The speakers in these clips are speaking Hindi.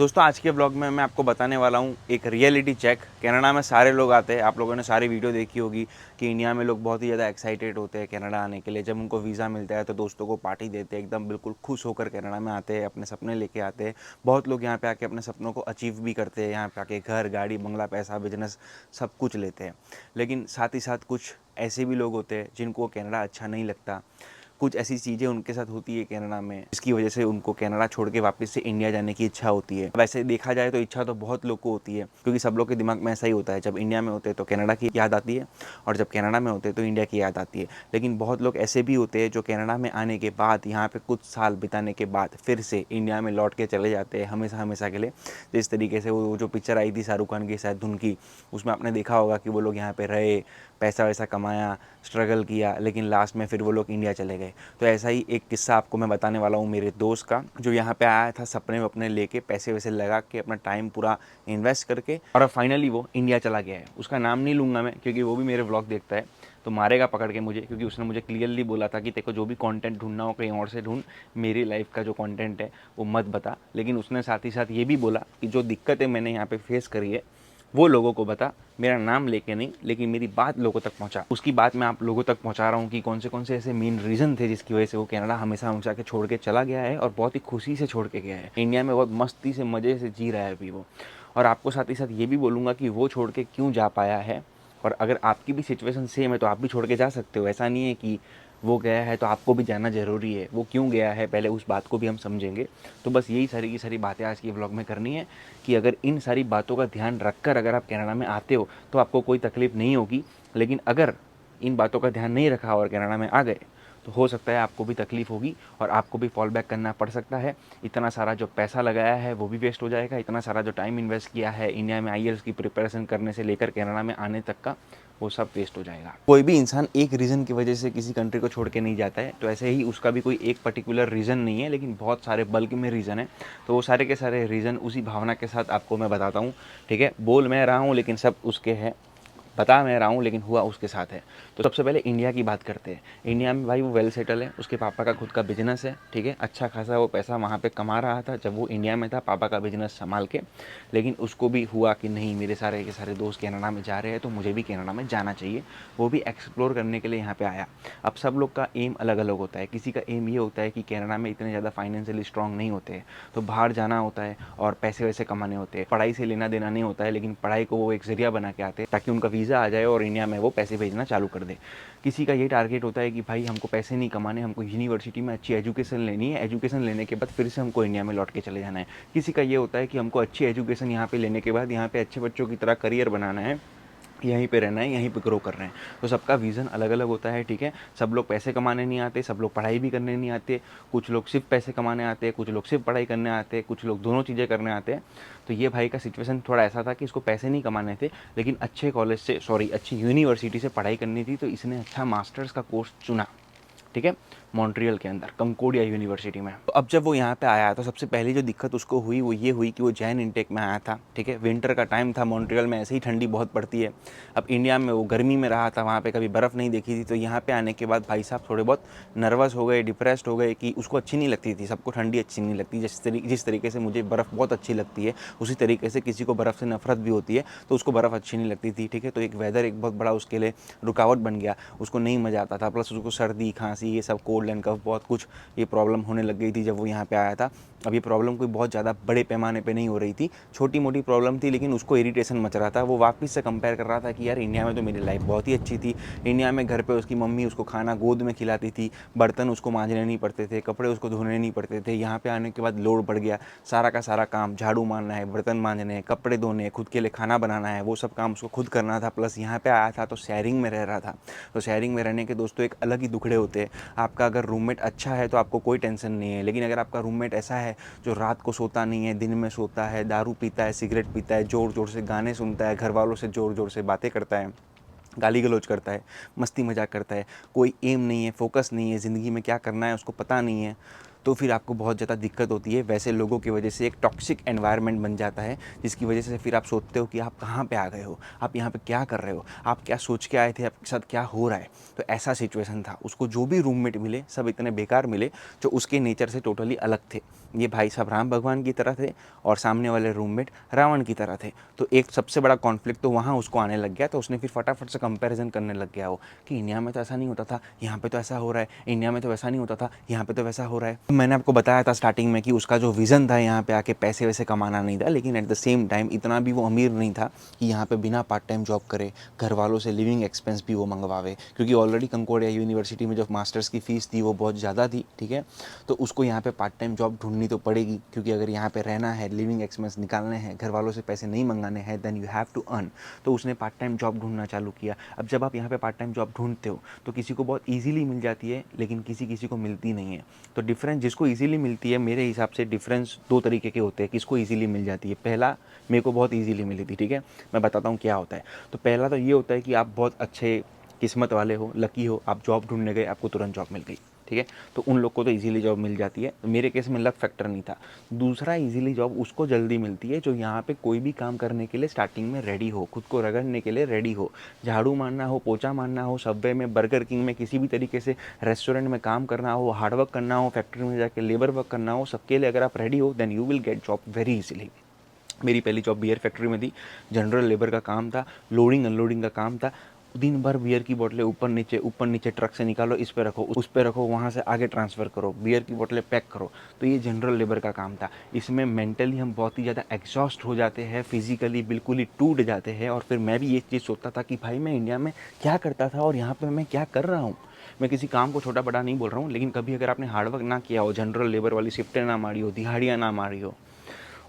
दोस्तों आज के व्लॉग में मैं आपको बताने वाला हूँ एक रियलिटी चेक। कनाडा में सारे लोग आते हैं, आप लोगों ने सारी वीडियो देखी होगी कि इंडिया में लोग बहुत ही ज़्यादा एक्साइटेड होते हैं कनाडा आने के लिए। जब उनको वीज़ा मिलता है तो दोस्तों को पार्टी देते हैं, एकदम बिल्कुल खुश होकर कनाडा में आते हैं, अपने सपने लेके आते हैं। बहुत लोग यहाँ पे आके अपने सपनों को अचीव भी करते हैं, यहाँ पे आके घर, गाड़ी, बंगला, पैसा, बिजनेस सब कुछ लेते हैं। लेकिन साथ ही साथ कुछ ऐसे भी लोग होते हैं जिनको कनाडा अच्छा नहीं लगता। कुछ ऐसी चीज़ें उनके साथ होती है कनाडा में जिसकी वजह से उनको कनाडा छोड़ के वापस से इंडिया जाने की इच्छा होती है। वैसे देखा जाए तो इच्छा तो बहुत लोग को होती है, क्योंकि सब लोग के दिमाग में ऐसा ही होता है, जब इंडिया में होते हैं तो कनाडा की याद आती है और जब कनाडा में होते हैं तो इंडिया की याद आती है। लेकिन बहुत लोग ऐसे भी होते हैं जो कनाडा में आने के बाद, यहाँ पे कुछ साल बिताने के बाद फिर से इंडिया में लौट के चले जाते हैं हमेशा हमेशा के लिए। जिस तरीके से वो जो पिक्चर आई थी शाहरुख खान की शायद धुन की, उसमें आपने देखा होगा कि वो लोग यहाँ पे रहे, पैसा वैसा कमाया, स्ट्रगल किया, लेकिन लास्ट में फिर वो लोग इंडिया चले गए। तो ऐसा ही एक किस्सा आपको मैं बताने वाला हूँ मेरे दोस्त का, जो यहाँ पे आया था सपने अपने लेके, पैसे वैसे लगा के, अपना टाइम पूरा इन्वेस्ट करके, और अब फाइनली वो इंडिया चला गया है। उसका नाम नहीं लूँगा मैं, क्योंकि वो भी मेरे व्लॉग देखता है तो मारेगा पकड़ के मुझे, क्योंकि उसने मुझे क्लियरली बोला था कि तेको जो भी कंटेंट ढूंढना हो कहीं और से ढूंढ, मेरी लाइफ का जो कंटेंट है वो मत बता। लेकिन उसने साथ ही साथ ये भी बोला कि जो दिक्कतें मैंने यहाँ पे फेस करी है वो लोगों को बता, मेरा नाम लेके नहीं, लेकिन मेरी बात लोगों तक पहुंचा। उसकी बात मैं आप लोगों तक पहुंचा रहा हूँ कि कौन से ऐसे मेन रीज़न थे जिसकी वजह से वो कनाडा हमेशा हमेशा के छोड़ के चला गया है, और बहुत ही खुशी से छोड़ के गया है। इंडिया में बहुत मस्ती से मज़े से जी रहा है अभी वो। और आपको साथ ही साथ ये भी बोलूँगा कि वो छोड़ के क्यों जा पाया है, और अगर आपकी भी सिचुएशन सेम है तो आप भी छोड़ के जा सकते हो। ऐसा नहीं है कि वो गया है तो आपको भी जाना ज़रूरी है। वो क्यों गया है पहले उस बात को भी हम समझेंगे। तो बस यही सारी की सारी बातें आज की व्लॉग में करनी है, कि अगर इन सारी बातों का ध्यान रखकर अगर आप कनाडा में आते हो तो आपको कोई तकलीफ़ नहीं होगी। लेकिन अगर इन बातों का ध्यान नहीं रखा और कनाडा में आ गए तो हो सकता है आपको भी तकलीफ़ होगी और आपको भी फॉल बैक करना पड़ सकता है। इतना सारा जो पैसा लगाया है वो भी वेस्ट हो जाएगा, इतना सारा जो टाइम इन्वेस्ट किया है इंडिया में आईएलटीएस की प्रिपरेशन करने से लेकर कनाडा में आने तक का, वो सब वेस्ट हो जाएगा। कोई भी इंसान एक रीज़न की वजह से किसी कंट्री को छोड़ के नहीं जाता है, तो ऐसे ही उसका भी कोई एक पर्टिकुलर रीज़न नहीं है, लेकिन बहुत सारे बल्क में रीज़न है। तो वो सारे के सारे रीज़न उसी भावना के साथ आपको मैं बताता हूँ, ठीक है। बोल मैं रहा हूँ लेकिन सब उसके हैं, बता मैं रहा हूँ लेकिन हुआ उसके साथ है। तो सबसे पहले इंडिया की बात करते हैं। इंडिया में भाई वो वेल सेटल है, उसके पापा का खुद का बिजनेस है, ठीक है। अच्छा खासा वो पैसा वहाँ पे कमा रहा था जब वो इंडिया में था, पापा का बिजनेस संभाल के। लेकिन उसको भी हुआ कि नहीं, मेरे सारे के सारे दोस्त कनाडा में जा रहे हैं तो मुझे भी कनाडा में जाना चाहिए। वो भी एक्सप्लोर करने के लिए यहाँ पे आया। अब सब लोग का एम अलग अलग होता है। किसी का एम ये होता है कि कनाडा में इतने ज़्यादा फाइनेंशियली स्ट्रॉन्ग नहीं होते हैं, तो बाहर जाना होता है और पैसे वैसे कमाने होते हैं। पढ़ाई से लेना देना नहीं होता है, लेकिन पढ़ाई को वो एक ज़रिया बना के आते हैं ताकि उनका वीज़ा आ जाए और इंडिया में वो पैसे भेजना चालू कर दे। किसी का ये टारगेट होता है कि भाई हमको पैसे नहीं कमाने, हमको यूनिवर्सिटी में अच्छी एजुकेशन लेनी है, एजुकेशन लेने के बाद फिर से हमको इंडिया में लौट के चले जाना है। किसी का ये होता है कि हमको अच्छी एजुकेशन यहाँ पे लेने के बाद यहाँ पे अच्छे बच्चों की तरह करियर बनाना है, यहीं पे रहना है, यहीं पे ग्रो कर रहे हैं। तो सबका विज़न अलग अलग होता है, ठीक है। सब लोग पैसे कमाने नहीं आते, सब लोग पढ़ाई भी करने नहीं आते। कुछ लोग सिर्फ पैसे कमाने आते हैं, कुछ लोग सिर्फ पढ़ाई करने आते हैं, कुछ लोग दोनों चीज़ें करने आते हैं। तो ये भाई का सिचुएशन थोड़ा ऐसा था कि इसको पैसे नहीं कमाने थे, लेकिन अच्छे कॉलेज से, सॉरी अच्छी यूनिवर्सिटी से पढ़ाई करनी थी, तो इसने अच्छा मास्टर्स का कोर्स चुना, ठीक है, मॉन्ट्रियल के अंदर कंकोडिया यूनिवर्सिटी में। तो अब जब वो यहाँ पे आया तो सबसे पहली जो दिक्कत उसको हुई वो ये हुई कि वो जैन इनटेक में आया था, ठीक है। विंटर का टाइम था, मॉन्ट्रियल में ऐसे ही ठंडी बहुत पड़ती है। अब इंडिया में वो गर्मी में रहा था, वहाँ पे कभी बर्फ़ नहीं देखी थी, तो यहाँ पे आने के बाद भाई साहब थोड़े बहुत नर्वस हो गए, डिप्रेस्ड हो गए, कि उसको अच्छी नहीं लगती थी। सबको ठंडी अच्छी नहीं लगती, जिस तरीके से मुझे बर्फ़ बहुत अच्छी लगती है, उसी तरीके से किसी को बर्फ़ से नफरत भी होती है, तो उसको बर्फ़ अच्छी नहीं लगती थी, ठीक है। तो एक वेदर एक बहुत बड़ा उसके लिए रुकावट बन गया, उसको नहीं मज़ा आता था। प्लस उसको सर्दी खांसी ये सब कोल्ड एंड कफ बहुत कुछ ये प्रॉब्लम होने लग गई थी जब वो यहाँ पे आया था। अब ये प्रॉब्लम कोई बहुत ज़्यादा बड़े पैमाने पे नहीं हो रही थी, छोटी मोटी प्रॉब्लम थी, लेकिन उसको इरिटेशन मच रहा था। वो वापस से कंपेयर कर रहा था कि यार इंडिया में तो मेरी लाइफ बहुत ही अच्छी थी। इंडिया में घर पे उसकी मम्मी उसको खाना गोद में खिलाती थी, बर्तन उसको मांजने नहीं पड़ते थे, कपड़े उसको धोने नहीं पड़ते थे। यहाँ पे आने के बाद लोड बढ़ गया, सारा का सारा काम झाड़ू मारना है, बर्तन मांजने हैं, कपड़े धोने हैं, खुद के लिए खाना बनाना है, वो सब काम उसको खुद करना था। प्लस यहाँ पे आया था तो शेयरिंग में रह रहा था। तो शेयरिंग में रहने के दोस्तों एक अलग ही दुखड़े होते हैं। आपका अगर रूममेट अच्छा है तो आपको कोई टेंशन नहीं है, लेकिन अगर आपका रूममेट ऐसा है जो रात को सोता नहीं है, दिन में सोता है, दारू पीता है, सिगरेट पीता है, ज़ोर ज़ोर से गाने सुनता है, घर वालों से ज़ोर ज़ोर से बातें करता है, गाली गलौज करता है, मस्ती मजाक करता है, कोई एम नहीं है, फोकस नहीं है, ज़िंदगी में क्या करना है उसको पता नहीं है, तो फिर आपको बहुत ज़्यादा दिक्कत होती है। वैसे लोगों की वजह से एक टॉक्सिक एनवायरनमेंट बन जाता है, जिसकी वजह से फिर आप सोचते हो कि आप कहाँ पे आ गए हो, आप यहाँ पे क्या कर रहे हो, आप क्या सोच के आए थे, आपके साथ क्या हो रहा है। तो ऐसा सिचुएशन था। उसको जो भी रूममेट मिले सब इतने बेकार मिले जो उसके नेचर से टोटली अलग थे। ये भाई साहब राम भगवान की तरह थे और सामने वाले रूममेट रावण की तरह थे। तो एक सबसे बड़ा कॉन्फ्लिक्ट तो वहाँ उसको आने लग गया। तो उसने फिर फटाफट से कंपैरिजन करने लग गया वो कि इंडिया में तो ऐसा नहीं होता था, यहाँ पे तो ऐसा हो रहा है, इंडिया में तो वैसा नहीं होता था, यहाँ पे तो वैसा हो रहा है। तो मैंने आपको बताया था स्टार्टिंग में कि उसका जो विज़न था यहाँ पे आके पैसे वैसे कमाना नहीं था, लेकिन एट द सेम टाइम इतना भी वो अमीर नहीं था कि यहाँ पे बिना पार्ट टाइम जॉब करे घर वालों से लिविंग एक्सपेंस भी वो मंगवावे, क्योंकि ऑलरेडी कंकोडिया यूनिवर्सिटी में जो मास्टर्स की फ़ीस थी वो बहुत ज़्यादा थी। ठीक है, तो उसको यहाँ पे पार्ट टाइम जॉब ढूंढनी तो पड़ेगी, क्योंकि अगर यहाँ पे रहना है, लिविंग एक्सपेंस निकालने हैं, घर वालों से पैसे नहीं मंगाने हैं, then you have to earn. तो उसने पार्ट टाइम जॉब ढूंढना चालू किया। अब जब आप यहाँ पे पार्ट टाइम जॉब ढूंढते हो तो किसी को बहुत ईजिली मिल जाती है, लेकिन किसी किसी को मिलती नहीं है। तो डिफरेंस जिसको ईजिली मिलती है, मेरे हिसाब से डिफरेंस दो तरीके के होते हैं किसको ईजिली मिल जाती है। पहला, मेरे को बहुत ईजिली मिली थी। ठीक है, मैं बताता हूँ क्या होता है। तो पहला तो ये होता है कि आप बहुत अच्छे किस्मत वाले हो, लकी हो, आप जॉब ढूंढने गए, आपको तुरंत जॉब मिल गई। ठीक है, तो उन लोग को तो इजीली जॉब मिल जाती है। तो मेरे केस में लक फैक्टर नहीं था। दूसरा, इजीली जॉब उसको जल्दी मिलती है जो यहाँ पे कोई भी काम करने के लिए स्टार्टिंग में रेडी हो, खुद को रगड़ने के लिए रेडी हो। झाड़ू मारना हो, पोछा मारना हो, सबवे में, बर्गर किंग में, किसी भी तरीके से रेस्टोरेंट में काम करना हो, हार्डवर्क करना हो, फैक्ट्री में जाके लेबर वर्क करना हो, सबके लिए अगर आप रेडी हो then you will get job very easily. मेरी पहली जॉब बियर फैक्ट्री में थी। जनरल लेबर का काम था, लोडिंग अनलोडिंग का काम था। दिन भर बियर की बोतलें ऊपर नीचे ट्रक से निकालो, इस पे रखो, उस पे रखो, वहाँ से आगे ट्रांसफ़र करो, बियर की बोतलें पैक करो। तो ये जनरल लेबर का काम था। इसमें मेंटली हम बहुत ही ज़्यादा एग्जॉस्ट हो जाते हैं, फिजिकली बिल्कुल ही टूट जाते हैं। और फिर मैं भी ये चीज़ सोचता था कि भाई मैं इंडिया में क्या करता था और यहाँ पर मैं क्या कर रहा हूँ। मैं किसी काम को छोटा बड़ा नहीं बोल रहा हूँ, लेकिन कभी अगर आपने हार्डवर्क ना किया हो, जनरल लेबर वाली शिफ्टें ना मारी हो, दिहाड़ियाँ ना मारी हो,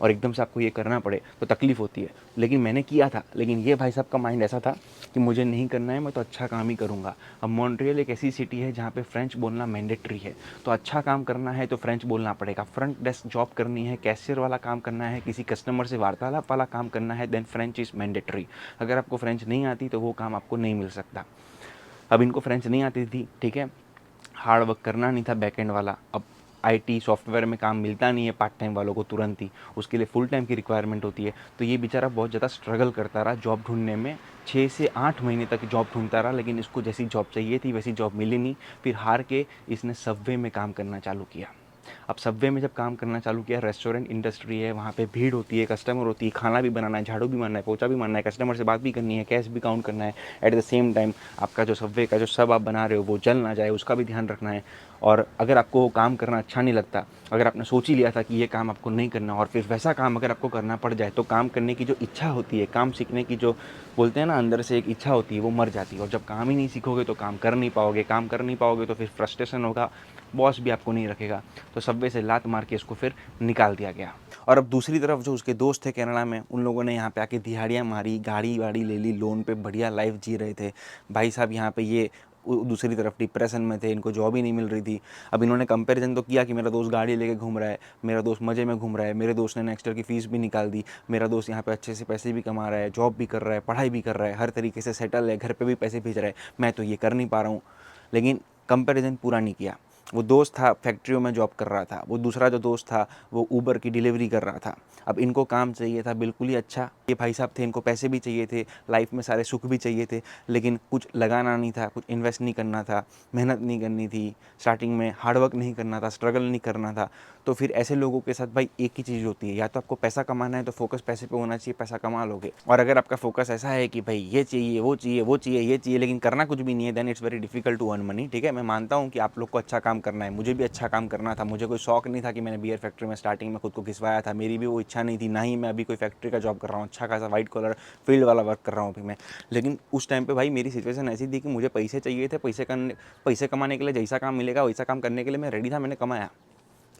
और एकदम से आपको ये करना पड़े तो तकलीफ़ होती है। लेकिन मैंने किया था। लेकिन ये भाई साहब का माइंड ऐसा था कि मुझे नहीं करना है, मैं तो अच्छा काम ही करूँगा। अब मॉन्ट्रियल एक ऐसी सिटी है जहाँ पे फ्रेंच बोलना मैंडेटरी है। तो अच्छा काम करना है तो फ्रेंच बोलना पड़ेगा। फ्रंट डेस्क जॉब करनी है, कैशियर वाला काम करना है, किसी कस्टमर से वार्तालाप वाला काम करना है, देन फ्रेंच इज़ मैंडेटरी। अगर आपको फ्रेंच नहीं आती तो वो काम आपको नहीं मिल सकता। अब इनको फ्रेंच नहीं आती थी। ठीक है, हार्ड वर्क करना नहीं था बैकएंड वाला। अब आईटी सॉफ्टवेयर में काम मिलता नहीं है पार्ट टाइम वालों को तुरंत ही, उसके लिए फुल टाइम की रिक्वायरमेंट होती है। तो ये बेचारा बहुत ज़्यादा स्ट्रगल करता रहा जॉब ढूंढने में। 6 से 8 महीने तक जॉब ढूंढता रहा, लेकिन इसको जैसी जॉब चाहिए थी वैसी जॉब मिली नहीं। फिर हार के इसने सबवे में काम करना चालू किया। अब सबवे में जब काम करना चालू किया, रेस्टोरेंट इंडस्ट्री है, वहाँ पे भीड़ होती है, कस्टमर होती है, खाना भी बनाना है, झाड़ू भी मारना है, पोछा भी मारना है, कस्टमर से बात भी करनी है, कैश भी काउंट करना है। एट द सेम टाइम आपका जो सबवे का जो सब आप बना रहे हो वो जल ना जाए, उसका भी ध्यान रखना है। और अगर आपको वो काम करना अच्छा नहीं लगता, अगर आपने सोच ही लिया था कि ये काम आपको नहीं करना, और फिर वैसा काम अगर आपको करना पड़ जाए, तो काम करने की जो इच्छा होती है, काम सीखने की जो बोलते हैं ना अंदर से एक इच्छा होती है, वो मर जाती है। और जब काम ही नहीं सीखोगे तो काम कर नहीं पाओगे, काम कर नहीं पाओगे तो फिर फ्रस्ट्रेशन होगा, बॉस भी आपको नहीं रखेगा। तो सबवे से लात मार के इसको फिर निकाल दिया गया। और अब दूसरी तरफ जो उसके दोस्त थे कनाडा में, उन लोगों ने यहाँ पे आके दिहाड़ियाँ मारी, गाड़ी वाड़ी ले ली, लोन पे बढ़िया लाइफ जी रहे थे। भाई साहब यहाँ पे ये दूसरी तरफ डिप्रेशन में थे, इनको जॉब ही नहीं मिल रही थी। अब इन्होंने कंपैरिजन तो किया कि मेरा दोस्त गाड़ी लेके घूम रहा है, मेरा दोस्त मज़े में घूम रहा है, मेरे दोस्त ने नेक्स्ट ईयर की फ़ीस भी निकाल दी, मेरा दोस्त यहाँ पे अच्छे से पैसे भी कमा रहा है, जॉब भी कर रहा है, पढ़ाई भी कर रहा है, हर तरीके से सेटल है, घर पे भी पैसे भेज रहा है, मैं तो ये कर नहीं पा रहा हूँ। लेकिन कंपैरिजन पूरा नहीं किया। वो दोस्त था फैक्ट्रियों में जॉब कर रहा था, वो दूसरा जो दोस्त था वो ऊबर की डिलीवरी कर रहा था। अब इनको काम चाहिए था बिल्कुल ही अच्छा, ये भाई साहब थे, इनको पैसे भी चाहिए थे, लाइफ में सारे सुख भी चाहिए थे, लेकिन कुछ लगाना नहीं था, कुछ इन्वेस्ट नहीं करना था, मेहनत नहीं करनी थी, स्टार्टिंग में हार्डवर्क नहीं करना था, स्ट्रगल नहीं करना था। तो फिर ऐसे लोगों के साथ भाई एक ही चीज़ होती है, या तो आपको पैसा कमाना है तो फोकस पैसे पे होना चाहिए, पैसा कमा लोगे। और अगर आपका फोकस ऐसा है कि भाई ये चाहिए, वो चाहिए, वो चाहिए, ये चाहिए, लेकिन करना कुछ भी नहीं है, then it's very difficult to earn money. ठीक है, मैं मानता हूँ कि आप लोग को अच्छा काम करना है, मुझे भी अच्छा काम करना था, मुझे कोई शौक नहीं था कि मैंने बियर फैक्ट्री में स्टार्टिंग में खुद को घिसवाया था, मेरी भी वो इच्छा नहीं थी, ना ही मैं अभी कोई फैक्ट्री का जॉब कर रहा हूँ, अच्छा खासा वाइट कॉलर फील्ड वाला वर्क कर रहा हूँ अभी मैं। लेकिन उस टाइम पे भाई मेरी सिचुएशन ऐसी थी कि मुझे पैसे चाहिए थे, पैसे कमाने के लिए जैसा काम मिलेगा वैसा काम करने के लिए मैं रेडी था, मैंने कमाया।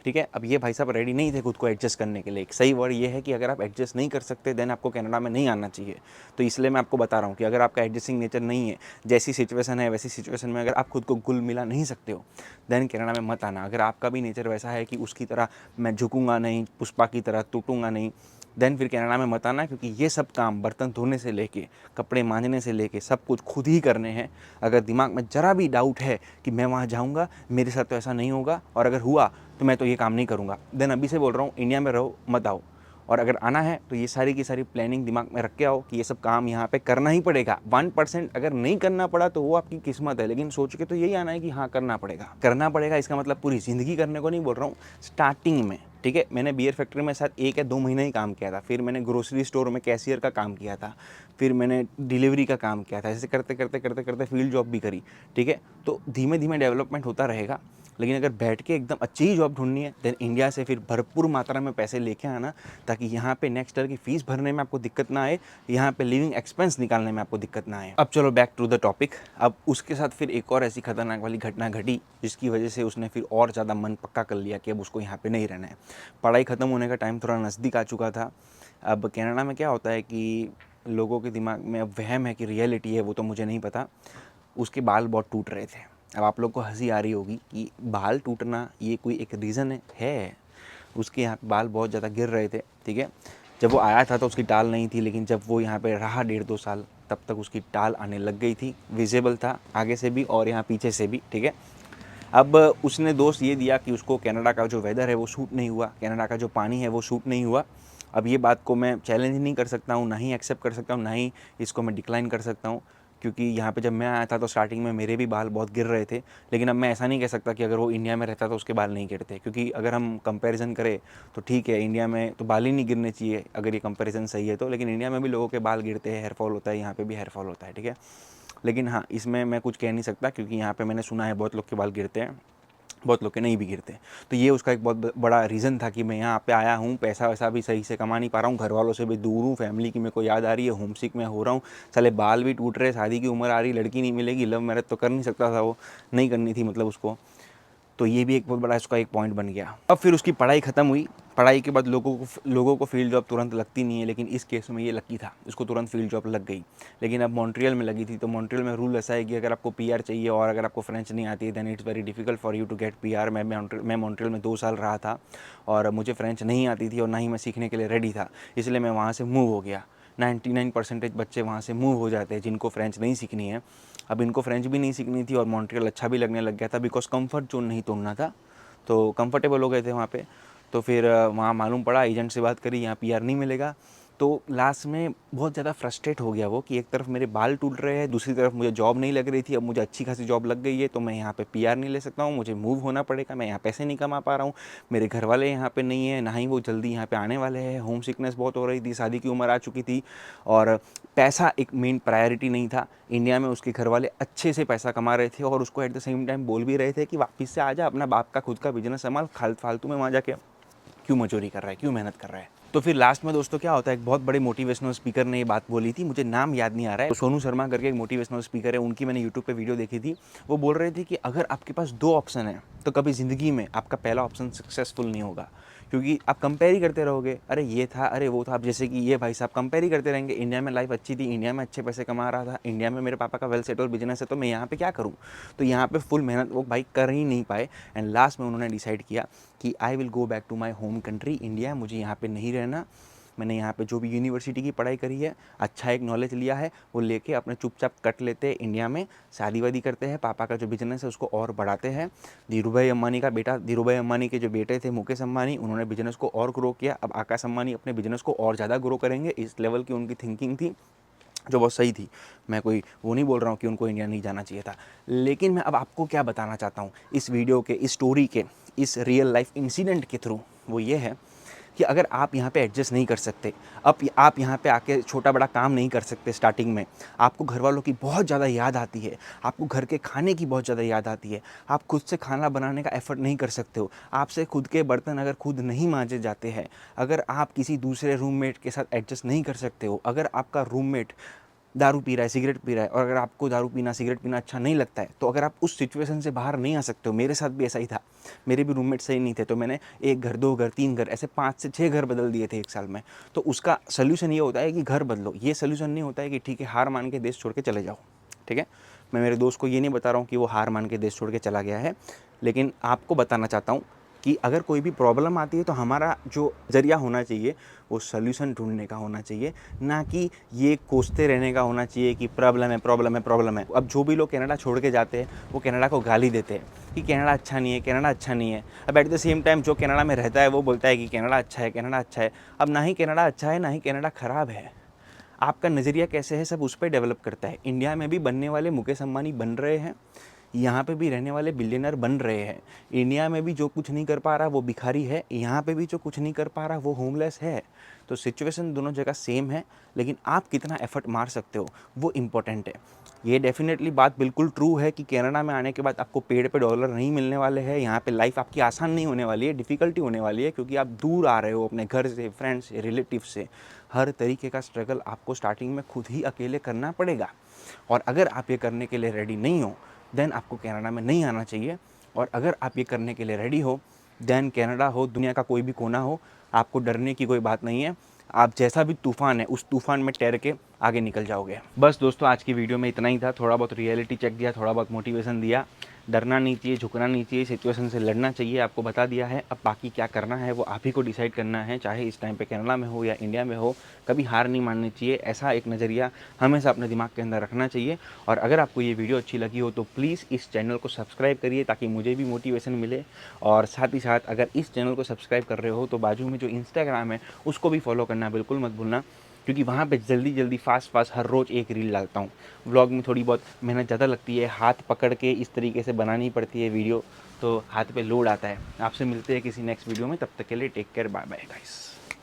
ठीक है, अब ये भाई साहब रेडी नहीं थे खुद को एडजस्ट करने के लिए। एक सही वर्ड ये है कि अगर आप एडजस्ट नहीं कर सकते देन आपको कनाडा में नहीं आना चाहिए। तो इसलिए मैं आपको बता रहा हूँ कि अगर आपका एडजस्टिंग नेचर नहीं है, जैसी सिचुएशन है वैसी सिचुएशन में अगर आप खुद को घुल मिला नहीं सकते हो, देन कनाडा में मत आना। अगर आपका भी नेचर वैसा है कि उसकी तरह मैं झुकूंगा नहीं, पुष्पा की तरह टूटूंगा नहीं, देन फिर कनाडा में मत आना, क्योंकि ये सब काम बर्तन धोने से लेके कपड़े मांजने से लेके सब कुछ खुद ही करने हैं। अगर दिमाग में ज़रा भी डाउट है कि मैं वहाँ जाऊँगा, मेरे साथ तो ऐसा नहीं होगा, और अगर हुआ तो मैं तो ये काम नहीं करूँगा। देन अभी से बोल रहा हूँ, इंडिया में रहो, मत आओ। और अगर आना है तो ये सारी की सारी प्लानिंग दिमाग में रख के आओ कि ये सब काम यहाँ पे करना ही पड़ेगा। 1% अगर नहीं करना पड़ा तो वो आपकी किस्मत है, लेकिन सोच के तो यही आना है कि हाँ करना पड़ेगा। करना पड़ेगा इसका मतलब पूरी ज़िंदगी करने को नहीं बोल रहा हूँ, स्टार्टिंग में, ठीक है। मैंने बियर फैक्ट्री में शायद 1 या 2 महीने ही काम किया था, फिर मैंने ग्रोसरी स्टोर में कैशियर का काम किया था, फिर मैंने डिलीवरी का काम किया था। ऐसे करते करते करते करते फील्ड जॉब भी करी, ठीक है। तो धीमे धीमे डेवलपमेंट होता रहेगा। लेकिन अगर बैठ के एकदम अच्छी ही जॉब ढूंढनी है, देन इंडिया से फिर भरपूर मात्रा में पैसे लेके आना, ताकि यहाँ पे नेक्स्ट ईयर की फीस भरने में आपको दिक्कत ना आए, यहाँ पे लिविंग एक्सपेंस निकालने में आपको दिक्कत ना आए। अब चलो बैक टू द टॉपिक। अब उसके साथ फिर एक और ऐसी खतरनाक वाली घटना घटी, जिसकी वजह से उसने फिर और ज़्यादा मन पक्का कर लिया कि अब उसको यहाँ पे नहीं रहना है। पढ़ाई ख़त्म होने का टाइम थोड़ा नज़दीक आ चुका था। अब कनाडा में क्या होता है कि लोगों के दिमाग में अब वहम है कि रियलिटी है वो तो मुझे नहीं पता, उसके बाल बहुत टूट रहे थे। अब आप लोग को हंसी आ रही होगी कि बाल टूटना ये कोई एक रीज़न है। उसके यहाँ बाल बहुत ज़्यादा गिर रहे थे, ठीक है। जब वो आया था तो उसकी टाल नहीं थी, लेकिन जब वो यहाँ पे रहा 1.5-2 साल, तब तक उसकी टाल आने लग गई थी। विजिबल था आगे से भी और यहाँ पीछे से भी, ठीक है। अब उसने दोष ये दिया कि उसको कनाडा का जो वेदर है वो सूट नहीं हुआ, कनाडा का जो पानी है वो सूट नहीं हुआ। अब ये बात को मैं चैलेंज नहीं कर सकता हूँ, ना ही एक्सेप्ट कर सकता हूँ, ना ही इसको मैं डिक्लाइन कर सकता हूँ, क्योंकि यहाँ पे जब मैं आया था तो स्टार्टिंग में मेरे भी बाल बहुत गिर रहे थे। लेकिन अब मैं ऐसा नहीं कह सकता कि अगर वो इंडिया में रहता तो उसके बाल नहीं गिरते, क्योंकि अगर हम कंपैरिजन करें तो ठीक है, इंडिया में तो बाल ही नहीं गिरने चाहिए अगर ये कंपैरिजन सही है तो, लेकिन इंडिया में भी लोगों के बाल गिरते हैं, हेयर फॉल होता है, यहाँ पे भी हेयर फॉल होता है, ठीक है। लेकिन हाँ, इसमें मैं कुछ कह नहीं सकता, क्योंकि यहाँ पे मैंने सुना है बहुत लोग के बाल गिरते हैं, बहुत लोग के नहीं भी गिरते। तो ये उसका एक बहुत बड़ा रीज़न था कि मैं यहाँ पे आया हूँ, पैसा वैसा भी सही से कमा नहीं पा रहा हूँ, घर वालों से भी दूर हूँ, फैमिली की मेरे को याद आ रही है, होम सिक मैं हो रहा हूँ, साले बाल भी टूट रहे, शादी की उम्र आ रही, लड़की नहीं मिलेगी, लव मैरिज तो कर नहीं सकता था, वो नहीं करनी थी मतलब उसको। तो ये भी एक बहुत बड़ा उसका एक पॉइंट बन गया। अब फिर उसकी पढ़ाई ख़त्म हुई। पढ़ाई के बाद लोगों को फील्ड जॉब तुरंत लगती नहीं है, लेकिन इस केस में ये लकी था, इसको तुरंत फील्ड जॉब लग गई। लेकिन अब मॉन्ट्रियल में लगी थी, तो मॉन्ट्रियल में रूल ऐसा है कि अगर आपको पीआर चाहिए और अगर आपको फ्रेंच नहीं आती है, then it's very difficult for you to get PR. मैं मॉन्ट्रियल में 2 साल रहा था और मुझे फ्रेंच नहीं आती थी और ना ही मैं सीखने के लिए रेडी था, इसलिए मैं वहाँ से मूव हो गया। 99% बच्चे वहाँ से मूव हो जाते हैं जिनको फ्रेंच नहीं सीखनी है। अब इनको फ्रेंच भी नहीं सीखनी थी और मॉन्ट्रियल अच्छा भी लगने लग गया था, बिकॉज कंफर्ट जोन नहीं तोड़ना था, तो कंफर्टेबल हो गए थे वहाँ पे। तो फिर वहाँ मालूम पड़ा, एजेंट से बात करी, यहाँ पीआर नहीं मिलेगा। तो लास्ट में बहुत ज़्यादा फ्रस्ट्रेट हो गया वो कि एक तरफ मेरे बाल टूट रहे हैं, दूसरी तरफ मुझे जॉब नहीं लग रही थी, अब मुझे अच्छी खासी जॉब लग गई है तो मैं यहाँ पे पीआर नहीं ले सकता हूँ, मुझे मूव होना पड़ेगा, मैं यहाँ पैसे नहीं कमा पा रहा हूँ, मेरे घर वाले यहाँ पे नहीं है, ना ही वो जल्दी यहाँ पे आने वाले हैं, होम सिकनेस बहुत हो रही थी, शादी की उम्र आ चुकी थी और पैसा एक मेन प्रायोरिटी नहीं था। इंडिया में उसके घर वाले अच्छे से पैसा कमा रहे थे और उसको एट द सेम टाइम बोल भी रहे थे कि वापस से आ जा, अपना बाप का खुद का बिजनेस संभाल, फालतू में वहाँ जाके क्यों मजूरी कर रहा है, क्यों मेहनत कर रहा है। तो फिर लास्ट में दोस्तों क्या होता है, एक बहुत बड़े मोटिवेशनल स्पीकर ने ये बात बोली थी, मुझे नाम याद नहीं आ रहा है, तो सोनू शर्मा करके एक मोटिवेशनल स्पीकर है, उनकी मैंने यूट्यूब पे वीडियो देखी थी। वो बोल रहे थे कि अगर आपके पास 2 ऑप्शन है तो कभी ज़िंदगी में आपका पहला ऑप्शन सक्सेसफुल नहीं होगा, क्योंकि आप कंपेयर ही करते रहोगे, अरे ये था, अरे वो था। अब जैसे कि ये भाई साहब कंपेयर ही करते रहेंगे, इंडिया में लाइफ अच्छी थी, इंडिया में अच्छे पैसे कमा रहा था, इंडिया में मेरे पापा का वेल सेटल बिजनेस है, तो मैं यहाँ पे क्या करूँ। तो यहाँ पे फुल मेहनत वो भाई कर ही नहीं पाए एंड लास्ट में उन्होंने डिसाइड किया कि I will go back to my home country India, मुझे यहाँ पे नहीं रहना। मैंने यहाँ पे जो भी यूनिवर्सिटी की पढ़ाई करी है, अच्छा एक नॉलेज लिया है, वो लेके अपने चुपचाप कट लेते हैं इंडिया में, शादी वादी करते हैं, पापा का जो बिजनेस है उसको और बढ़ाते हैं। धीरूभाई अम्बानी का बेटा, धीरूभाई अम्बानी के जो बेटे थे मुकेश अम्बानी, उन्होंने बिजनेस को और ग्रो किया। अब आकाश अम्बानी अपने बिजनेस को और ज़्यादा ग्रो करेंगे, इस लेवल की उनकी थिंकिंग थी, जो बहुत सही थी। मैं कोई वो नहीं बोल रहा हूँ कि उनको इंडिया नहीं जाना चाहिए था, लेकिन मैं अब आपको क्या बताना चाहता हूँ इस वीडियो के, इस स्टोरी के, इस रियल लाइफ इंसिडेंट के थ्रू, वो ये है कि अगर आप यहाँ पे एडजस्ट नहीं कर सकते, अब आप यहाँ पे आके छोटा बड़ा काम नहीं कर सकते स्टार्टिंग में, आपको घर वालों की बहुत ज़्यादा याद आती है, आपको घर के खाने की बहुत ज़्यादा याद आती है, आप खुद से खाना बनाने का एफर्ट नहीं कर सकते हो, आपसे खुद के बर्तन अगर खुद नहीं मांजे जाते हैं, अगर आप किसी दूसरे रूममेट के साथ एडजस्ट नहीं कर सकते हो, अगर आपका रूममेट दारू पी रहा है, सिगरेट पी रहा है, और अगर आपको दारू पीना, सिगरेट पीना अच्छा नहीं लगता है, तो अगर आप उस सिचुएशन से बाहर नहीं आ सकते हो, मेरे साथ भी ऐसा ही था, मेरे भी रूममेट सही नहीं थे, तो मैंने 1 घर, 2 घर, 3 घर, ऐसे 5 से 6 घर बदल दिए थे 1 साल में। तो उसका सोल्यूशन ये होता है कि घर बदलो, ये सोल्यूशन नहीं होता है कि ठीक है हार मान के देश छोड़ के चले जाओ, ठीक है। मैं मेरे दोस्त को ये नहीं बता रहा हूँ कि वो हार मान के देश छोड़ के चला गया है, लेकिन आपको बताना चाहता हूँ कि अगर कोई भी प्रॉब्लम आती है तो हमारा जो ज़रिया होना चाहिए वो सॉल्यूशन ढूँढने का होना चाहिए, ना कि ये कोसते रहने का होना चाहिए कि प्रॉब्लम है, प्रॉब्लम है, प्रॉब्लम है। अब जो भी लोग कनाडा छोड़ के जाते हैं वो कनाडा को गाली देते हैं कि कनाडा अच्छा नहीं है, कनाडा अच्छा नहीं है। अब एट द सेम टाइम जो कनाडा में रहता है वो बोलता है कि कनाडा अच्छा है, कनाडा अच्छा है। अब ना ही कनाडा अच्छा है, ना ही कनाडा ख़राब है। आपका नज़रिया कैसे है सब उस पर डेवलप करता है। इंडिया में भी बनने वाले मुकेश अंबानी बन रहे हैं, यहाँ पे भी रहने वाले बिलियनर बन रहे हैं। इंडिया में भी जो कुछ नहीं कर पा रहा वो भिखारी है, यहाँ पे भी जो कुछ नहीं कर पा रहा वो होमलेस है। तो सिचुएशन दोनों जगह सेम है, लेकिन आप कितना एफर्ट मार सकते हो वो इम्पोर्टेंट है। ये डेफिनेटली बात बिल्कुल ट्रू है कि कनाडा में आने के बाद आपको पेड़ पे डॉलर नहीं मिलने वाले हैं। यहाँ पे लाइफ आपकी आसान नहीं होने वाली है, डिफ़िकल्टी होने वाली है, क्योंकि आप दूर आ रहे हो अपने घर से, फ्रेंड्स से, रिलेटिव से। हर तरीके का स्ट्रगल आपको स्टार्टिंग में खुद ही अकेले करना पड़ेगा। और अगर आप ये करने के लिए रेडी नहीं हो देन आपको कनाडा में नहीं आना चाहिए। और अगर आप ये करने के लिए रेडी हो देन कनाडा हो, दुनिया का कोई भी कोना हो, आपको डरने की कोई बात नहीं है। आप जैसा भी तूफ़ान है उस तूफ़ान में तैर के आगे निकल जाओगे। बस दोस्तों, आज की वीडियो में इतना ही था। थोड़ा बहुत रियलिटी चेक दिया, थोड़ा बहुत मोटिवेशन दिया। डरना नहीं चाहिए, झुकना नहीं चाहिए, सिचुएशन से लड़ना चाहिए, आपको बता दिया है। अब बाकी क्या करना है वो आप ही को डिसाइड करना है, चाहे इस टाइम पे कनाडा में हो या इंडिया में हो। कभी हार नहीं माननी चाहिए, ऐसा एक नज़रिया हमेशा अपने दिमाग के अंदर रखना चाहिए। और अगर आपको ये वीडियो अच्छी लगी हो तो प्लीज़ इस चैनल को सब्सक्राइब करिए ताकि मुझे भी मोटिवेशन मिले। और साथ ही साथ अगर इस चैनल को सब्सक्राइब कर रहे हो तो बाजू में जो इंस्टाग्राम है उसको भी फॉलो करना बिल्कुल मत भूलना, क्योंकि वहाँ पे जल्दी फास्ट हर रोज़ एक रील डालता हूँ। व्लॉग में थोड़ी बहुत मेहनत ज़्यादा लगती है, हाथ पकड़ के इस तरीके से बनानी पड़ती है वीडियो, तो हाथ पे लोड आता है। आपसे मिलते हैं किसी नेक्स्ट वीडियो में, तब तक के लिए take care, bye bye guys.